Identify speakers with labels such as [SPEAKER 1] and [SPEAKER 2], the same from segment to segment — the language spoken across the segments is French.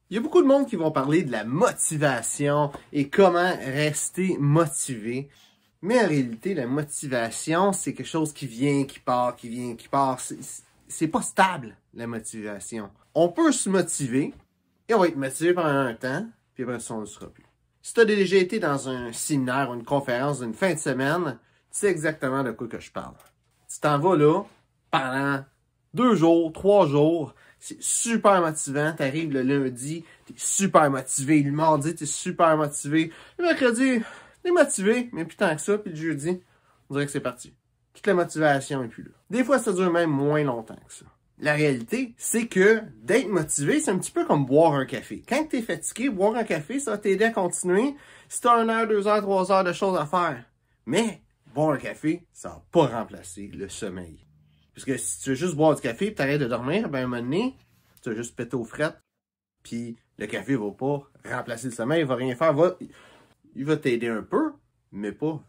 [SPEAKER 1] Il y a beaucoup de monde qui vont parler de la motivation et comment rester motivé. Mais en réalité, la motivation, c'est quelque chose qui vient, qui part, qui vient, qui part. C'est pas stable, la motivation. On peut se motiver et on va être motivé pendant un temps, puis après ça, on ne le sera plus. Si tu as déjà été dans un séminaire ou une conférence d'une fin de semaine, tu sais exactement de quoi que je parle. Tu t'en vas là pendant 2 jours, 3 jours, c'est super motivant. Tu arrives le lundi, tu es super motivé. Le mardi, tu es super motivé. Le mercredi, tu es motivé, mais plus tant que ça. Puis le jeudi, on dirait que c'est parti. Toute la motivation n'est plus là. Des fois, ça dure même moins longtemps que ça. La réalité, c'est que d'être motivé, c'est un petit peu comme boire un café. Quand tu es fatigué, boire un café, ça va t'aider à continuer si tu as 1 heure, 2 heures, 3 heures de choses à faire. Mais boire un café, ça va pas remplacer le sommeil. Parce que si tu veux juste boire du café et t'arrêtes de dormir, ben à un moment donné, tu vas juste péter aux frettes. Puis le café va pas remplacer le sommeil, il va rien faire. Il va t'aider un peu, mais pas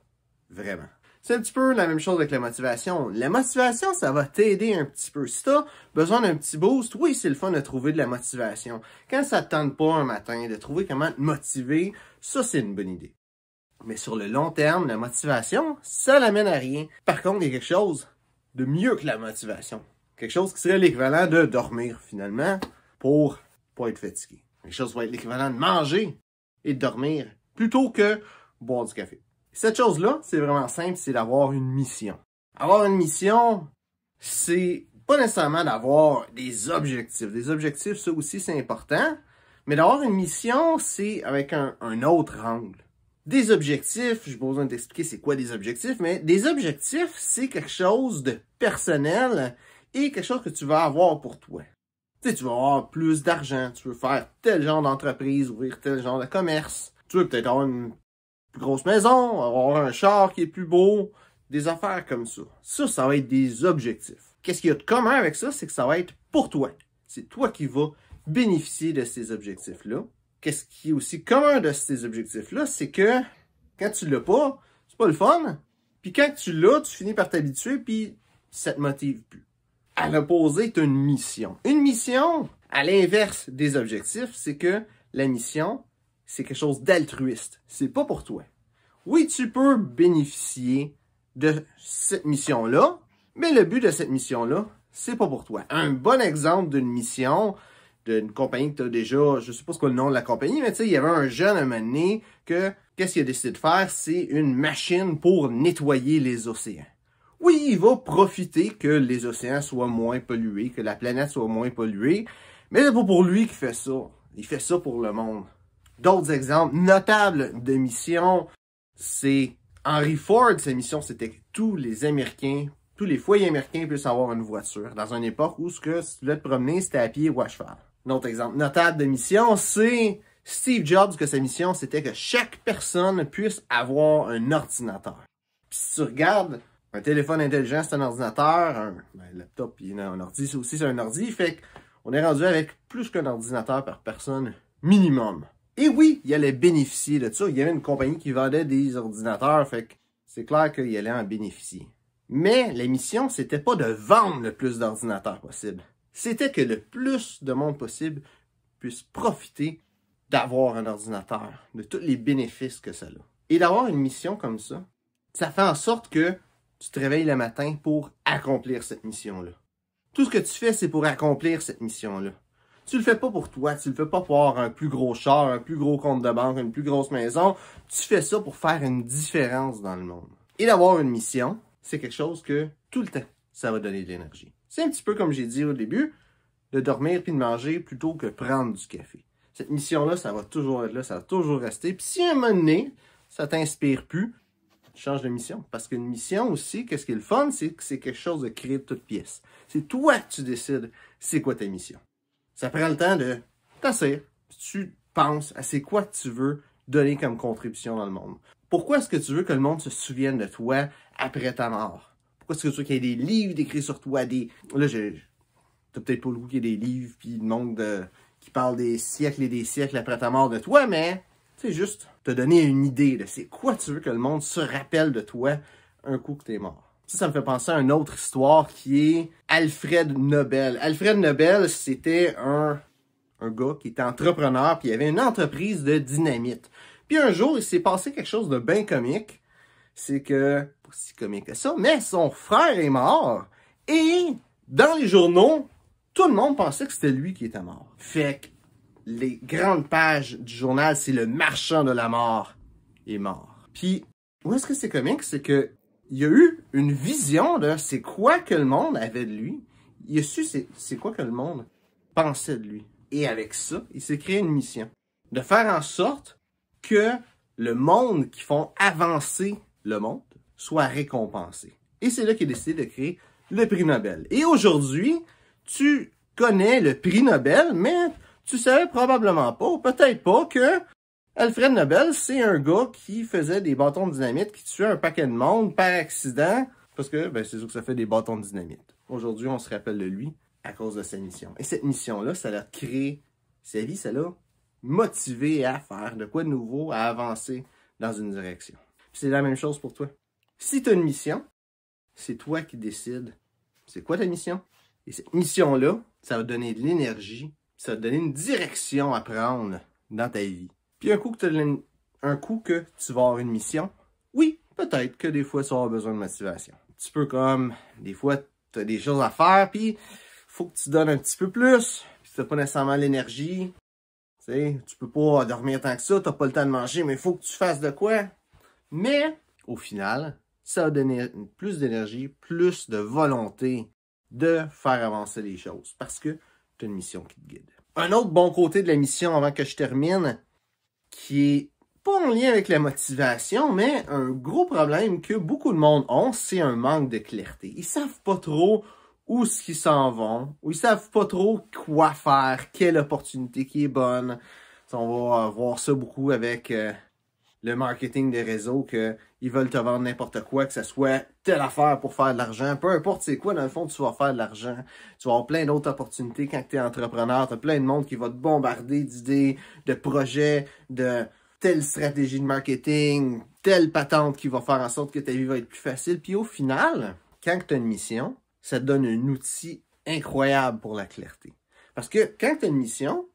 [SPEAKER 1] vraiment. C'est un petit peu la même chose avec la motivation. La motivation, ça va t'aider un petit peu. Si tu as besoin d'un petit boost, oui, c'est le fun de trouver de la motivation. Quand ça te tente pas un matin de trouver comment te motiver, ça, c'est une bonne idée. Mais sur le long terme, la motivation, ça l'amène à rien. Par contre, il y a quelque chose de mieux que la motivation. Quelque chose qui serait l'équivalent de dormir, finalement, pour pas être fatigué. Quelque chose qui va être l'équivalent de manger et de dormir, plutôt que boire du café. Cette chose-là, c'est vraiment simple, c'est d'avoir une mission. Avoir une mission, c'est pas nécessairement d'avoir des objectifs. Des objectifs, ça aussi, c'est important. Mais d'avoir une mission, c'est avec un autre angle. Des objectifs, je n'ai pas besoin de t'expliquer c'est quoi des objectifs, mais des objectifs, c'est quelque chose de personnel et quelque chose que tu vas avoir pour toi. Tu sais, tu vas avoir plus d'argent, tu veux faire tel genre d'entreprise, ouvrir tel genre de commerce, tu veux peut-être avoir une plus grosse maison, avoir un char qui est plus beau, des affaires comme ça. Ça va être des objectifs. Qu'est-ce qu'il y a de commun avec ça? C'est que ça va être pour toi. C'est toi qui vas bénéficier de ces objectifs-là. Qu'est-ce qui est aussi commun de ces objectifs-là, c'est que quand tu l'as pas, c'est pas le fun. Puis quand tu l'as, tu finis par t'habituer, puis ça te motive plus. À l'opposé, tu as une mission. Une mission, à l'inverse des objectifs, c'est que la mission, c'est quelque chose d'altruiste. C'est pas pour toi. Oui, tu peux bénéficier de cette mission-là, mais le but de cette mission-là, c'est pas pour toi. Un bon exemple d'une mission d'une compagnie que tu as déjà, je sais pas ce qu'est le nom de la compagnie, mais tu sais, il y avait un jeune à un moment donné que, qu'est-ce qu'il a décidé de faire? C'est une machine pour nettoyer les océans. Oui, il va profiter que les océans soient moins pollués, que la planète soit moins polluée, mais c'est pas pour lui qu'il fait ça. Il fait ça pour le monde. D'autres exemples notables de missions, c'est Henry Ford. Sa mission, c'était que tous les Américains, tous les foyers américains puissent avoir une voiture. Dans une époque où, si tu voulais te promener, c'était à pied ou à cheval. Un autre exemple notable de mission, c'est Steve Jobs, que sa mission, c'était que chaque personne puisse avoir un ordinateur. Puis si tu regardes, un téléphone intelligent, c'est un ordinateur, un laptop, puis un ordi, c'est aussi un ordi, fait qu'on est rendu avec plus qu'un ordinateur par personne minimum. Et oui, il allait bénéficier de ça. Il y avait une compagnie qui vendait des ordinateurs, fait que c'est clair qu'il allait en bénéficier. Mais la mission, c'était pas de vendre le plus d'ordinateurs possible. C'était que le plus de monde possible puisse profiter d'avoir un ordinateur, de tous les bénéfices que ça a. Et d'avoir une mission comme ça, ça fait en sorte que tu te réveilles le matin pour accomplir cette mission-là. Tout ce que tu fais, c'est pour accomplir cette mission-là. Tu le fais pas pour toi, tu le fais pas pour avoir un plus gros char, un plus gros compte de banque, une plus grosse maison. Tu fais ça pour faire une différence dans le monde. Et d'avoir une mission, c'est quelque chose que tout le temps, ça va donner de l'énergie. C'est un petit peu comme j'ai dit au début, de dormir puis de manger plutôt que prendre du café. Cette mission-là, ça va toujours être là, ça va toujours rester. Puis si à un moment donné, ça t'inspire plus, tu changes de mission. Parce qu'une mission aussi, qu'est-ce qui est le fun, c'est que c'est quelque chose de créé de toutes pièces. C'est toi que tu décides c'est quoi ta mission. Ça prend le temps de t'asseoir, tu penses à c'est quoi que tu veux donner comme contribution dans le monde. Pourquoi est-ce que tu veux que le monde se souvienne de toi après ta mort? Pourquoi est-ce que tu veux qu'il y ait des livres décrits sur toi? Là, t'as peut-être pas le goût qu'il y ait des livres puis le monde qui parle des siècles et des siècles après ta mort de toi, mais c'est juste te donner une idée de c'est quoi tu veux que le monde se rappelle de toi un coup que t'es mort. Ça me fait penser à une autre histoire qui est Alfred Nobel. Alfred Nobel, c'était un un gars qui était entrepreneur, puis il avait une entreprise de dynamite. Puis un jour, il s'est passé quelque chose de bien comique. C'est que, pas si comique que ça, mais son frère est mort. Et dans les journaux, tout le monde pensait que c'était lui qui était mort. Fait que les grandes pages du journal, c'est le marchand de la mort est mort. Puis, où est-ce que c'est comique? C'est que il y a eu une vision de c'est quoi que le monde avait de lui. Il a su c'est quoi que le monde pensait de lui. Et avec ça, il s'est créé une mission. De faire en sorte que le monde qui font avancer le monde soit récompensé. Et c'est là qu'il a décidé de créer le prix Nobel. Et aujourd'hui, tu connais le prix Nobel, mais tu savais probablement pas, ou peut-être pas, que Alfred Nobel, c'est un gars qui faisait des bâtons de dynamite, qui tuait un paquet de monde par accident, parce que c'est sûr que ça fait des bâtons de dynamite. Aujourd'hui, on se rappelle de lui à cause de sa mission. Et cette mission-là, ça l'a créé sa vie, ça l'a motivé à faire de quoi de nouveau, à avancer dans une direction. Puis c'est la même chose pour toi. Si tu as une mission, c'est toi qui décides c'est quoi ta mission. Et cette mission-là, ça va te donner de l'énergie, ça va te donner une direction à prendre dans ta vie. Puis un coup que tu vas avoir une mission, oui, peut-être que des fois, tu vas avoir besoin de motivation. Un petit peu comme, des fois, tu as des choses à faire, puis faut que tu donnes un petit peu plus, puis tu n'as pas nécessairement l'énergie. Tu sais, tu peux pas dormir tant que ça, tu n'as pas le temps de manger, mais il faut que tu fasses de quoi. Mais, au final, ça va donner plus d'énergie, plus de volonté de faire avancer les choses, parce que tu as une mission qui te guide. Un autre bon côté de la mission, avant que je termine, qui est pas en lien avec la motivation, mais un gros problème que beaucoup de monde ont, c'est un manque de clarté. Ils savent pas trop où est-ce qu'ils s'en vont, ou ils savent pas trop quoi faire, quelle opportunité qui est bonne. On va voir ça beaucoup avec le marketing des réseaux, qu'ils veulent te vendre n'importe quoi, que ce soit telle affaire pour faire de l'argent. Peu importe c'est quoi, dans le fond, tu vas faire de l'argent. Tu vas avoir plein d'autres opportunités quand tu es entrepreneur. Tu as plein de monde qui va te bombarder d'idées, de projets, de telle stratégie de marketing, telle patente qui va faire en sorte que ta vie va être plus facile. Puis au final, quand tu as une mission, ça te donne un outil incroyable pour la clarté. Parce que quand tu as une mission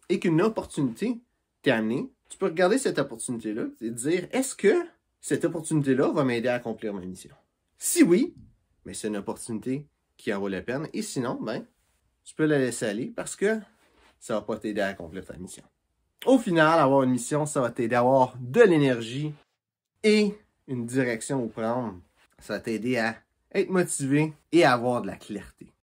[SPEAKER 1] et qu'une opportunité t'est amenée, tu peux regarder cette opportunité-là et te dire, est-ce que cette opportunité-là va m'aider à accomplir ma mission? Si oui, ben c'est une opportunité qui en vaut la peine. Et sinon, tu peux la laisser aller parce que ça va pas t'aider à accomplir ta mission. Au final, avoir une mission, ça va t'aider à avoir de l'énergie et une direction où prendre. Ça va t'aider à être motivé et à avoir de la clarté.